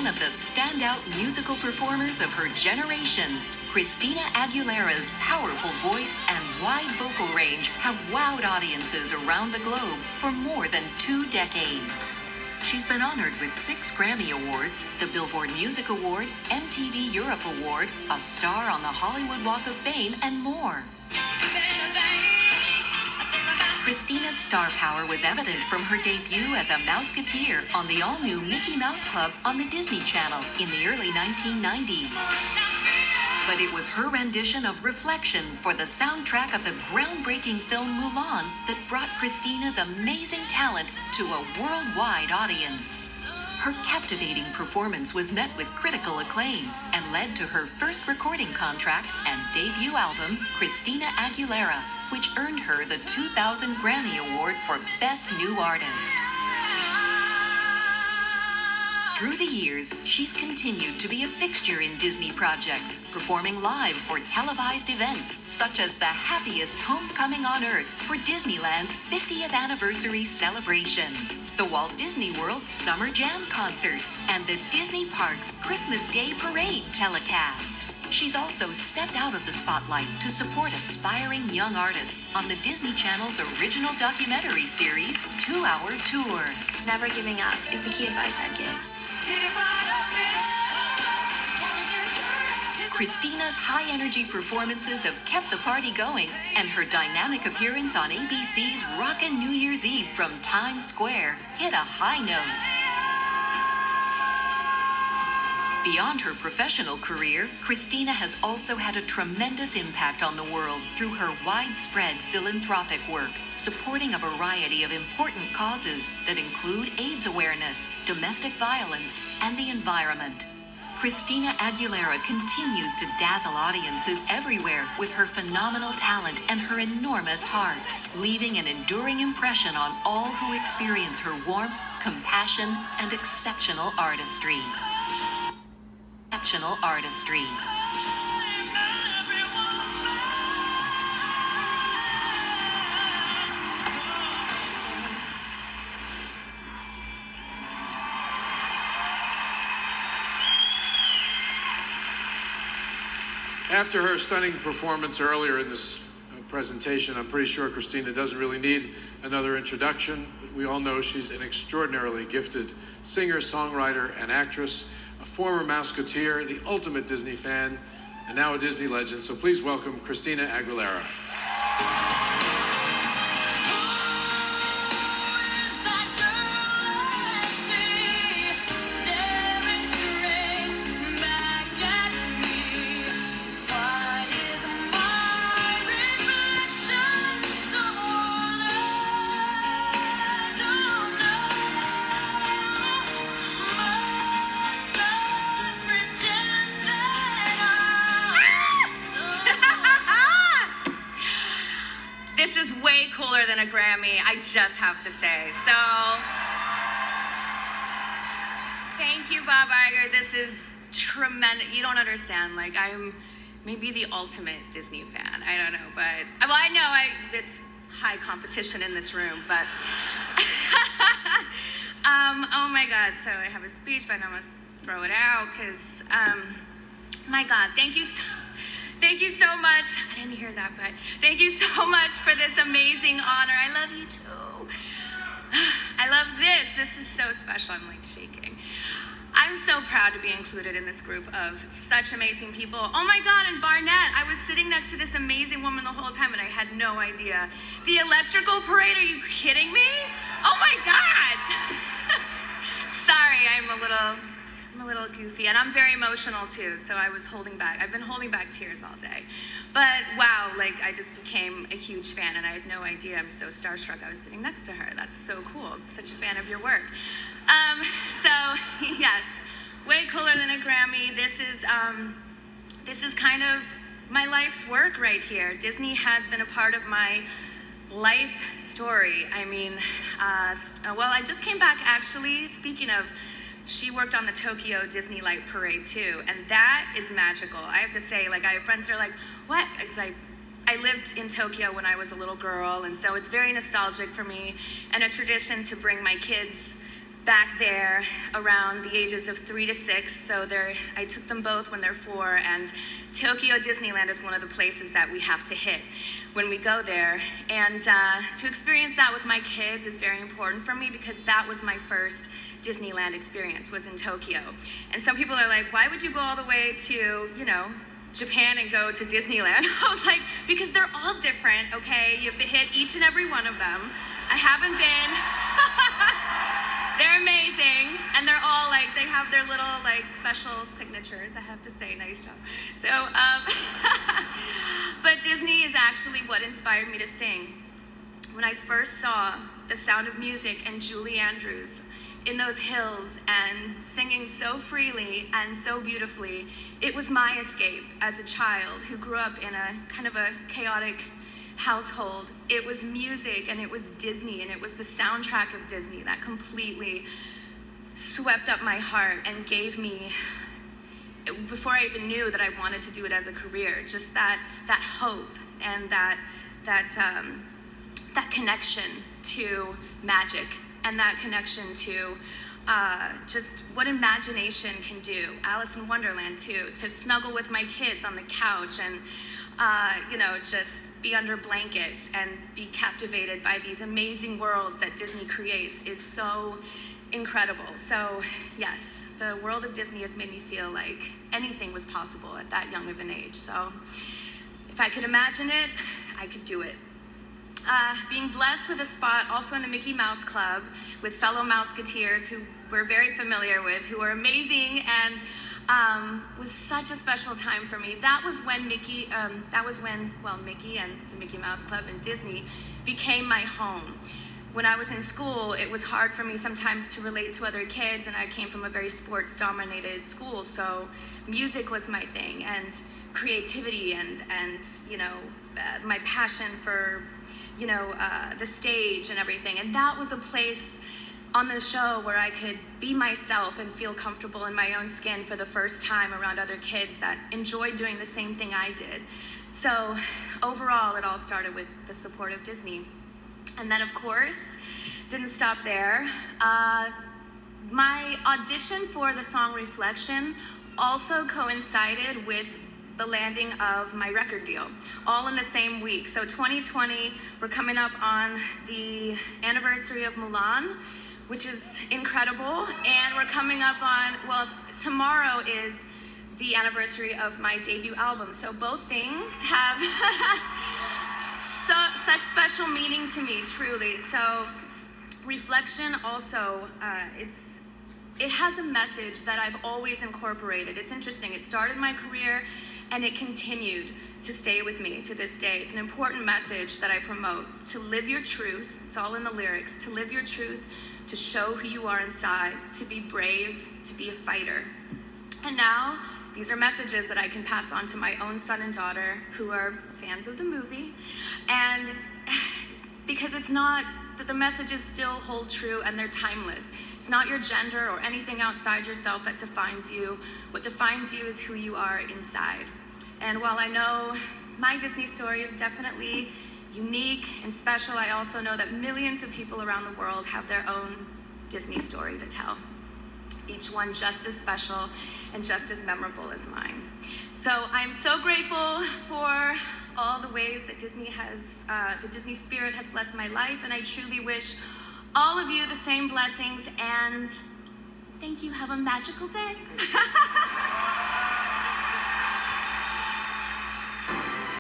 one of the standout musical performers of her generation. Christina Aguilera's powerful voice and wide vocal range have wowed audiences around the globe for more than 2 decades. She's been honored with 6 Grammy Awards, the Billboard Music Award, MTV Europe Award, a star on the Hollywood Walk of Fame, and more. Christina's star power was evident from her debut as a Mouseketeer on the all-new Mickey Mouse Club on the Disney Channel in the early 1990s. But it was her rendition of Reflection for the soundtrack of the groundbreaking film Mulan that brought Christina's amazing talent to a worldwide audience. Her captivating performance was met with critical acclaim and led to her first recording contract and debut album, Christina Aguilera, which earned her the 2000 Grammy Award for Best New Artist. Through the years, she's continued to be a fixture in Disney projects, performing live for televised events such as the happiest homecoming on Earth for Disneyland's 50th anniversary celebration, the Walt Disney World Summer Jam Concert, and the Disney Parks Christmas Day Parade telecast. She's also stepped out of the spotlight to support aspiring young artists on the Disney Channel's original documentary series, 2-Hour Tour. Never giving up is the key advice I'd give. Christina's high-energy performances have kept the party going, and her dynamic appearance on ABC's Rockin' New Year's Eve from Times Square hit a high note. Beyond her professional career, Christina has also had a tremendous impact on the world through her widespread philanthropic work, supporting a variety of important causes that include AIDS awareness, domestic violence, and the environment. Christina Aguilera continues to dazzle audiences everywhere with her phenomenal talent and her enormous heart, leaving an enduring impression on all who experience her warmth, compassion, and exceptional artistry. Exceptional artistry. After her stunning performance earlier in this presentation, I'm pretty sure Christina doesn't really need another introduction. We all know she's an extraordinarily gifted singer, songwriter, and actress, a former Mouseketeer, the ultimate Disney fan, and now a Disney legend. So please welcome Christina Aguilera. This is way cooler than a Grammy, I just have to say. So, thank you, Bob Iger. This is tremendous. You don't understand. Like, I'm maybe the ultimate Disney fan. I don't know, but well, I know it's high competition in this room, but oh my God. So I have a speech, but I'm gonna throw it out because my God, thank you so much. I didn't hear that, but thank you so much for this amazing honor. I love you too. I love this. This is so special. I'm like shaking. I'm so proud to be included in this group of such amazing people. Oh my God, and Barnett, I was sitting next to this amazing woman the whole time and I had no idea. The electrical parade, are you kidding me? Oh my God. Sorry, I'm a little goofy, and I'm very emotional too, so I was holding back. I've been holding back tears all day. But wow, like I just became a huge fan, and I had no idea. I'm so starstruck. I was sitting next to her. That's so cool. I'm such a fan of your work. So yes, way cooler than a Grammy. This is kind of my life's work right here. Disney has been a part of my life story. I mean, well, I just came back actually, speaking of, she worked on the Tokyo Disney Light Parade too, and that is magical. I have to say, like, I have friends that are like, what? It's like, I lived in Tokyo when I was a little girl, and so it's very nostalgic for me, and a tradition to bring my kids back there around the ages of 3 to 6. So I took them both when they're 4, and Tokyo Disneyland is one of the places that we have to hit when we go there. And to experience that with my kids is very important for me, because that was my first Disneyland experience, was in Tokyo. And some people are like, why would you go all the way to, Japan and go to Disneyland? I was like, because they're all different, okay? You have to hit each and every one of them. I haven't been. They're amazing, and they're all they have their little special signatures, I have to say. Nice job. So, but Disney is actually what inspired me to sing. When I first saw The Sound of Music and Julie Andrews in those hills and singing so freely and so beautifully, it was my escape as a child who grew up in a kind of a chaotic household. It was music, and it was Disney, and it was the soundtrack of Disney that completely swept up my heart and gave me, before I even knew that I wanted to do it as a career, just that hope and that connection to magic, and that connection to just what imagination can do. Alice in Wonderland too, to snuggle with my kids on the couch and just be under blankets and be captivated by these amazing worlds that Disney creates is so incredible. So yes, the world of Disney has made me feel like anything was possible at that young of an age. So if I could imagine it, I could do it. Being blessed with a spot also in the Mickey Mouse Club with fellow Mouseketeers who we're very familiar with, who are amazing, and was such a special time for me. That was when Mickey and the Mickey Mouse Club and Disney became my home. When I was in school, it was hard for me sometimes to relate to other kids, and I came from a very sports-dominated school, so music was my thing, and creativity, and my passion for the stage and everything. And that was a place on the show where I could be myself and feel comfortable in my own skin for the first time around other kids that enjoyed doing the same thing I did. So overall, it all started with the support of Disney. And then, of course, didn't stop there. My audition for the song Reflection also coincided with the landing of my record deal, all in the same week. So 2020, we're coming up on the anniversary of Mulan, which is incredible. And we're coming up on, tomorrow is the anniversary of my debut album. So both things have such special meaning to me, truly. So Reflection also, it has a message that I've always incorporated. It's interesting, it started my career and it continued to stay with me to this day. It's an important message that I promote, to live your truth. It's all in the lyrics. To live your truth, to show who you are inside, to be brave, to be a fighter. And now, these are messages that I can pass on to my own son and daughter who are fans of the movie. And because it's not, that the messages still hold true and they're timeless. It's not your gender or anything outside yourself that defines you. What defines you is who you are inside. And while I know my Disney story is definitely unique and special, I also know that millions of people around the world have their own Disney story to tell. Each one just as special and just as memorable as mine. So I'm so grateful for all the ways that Disney has, the Disney spirit has blessed my life, and I truly wish all of you the same blessings, and thank you. Have a magical day.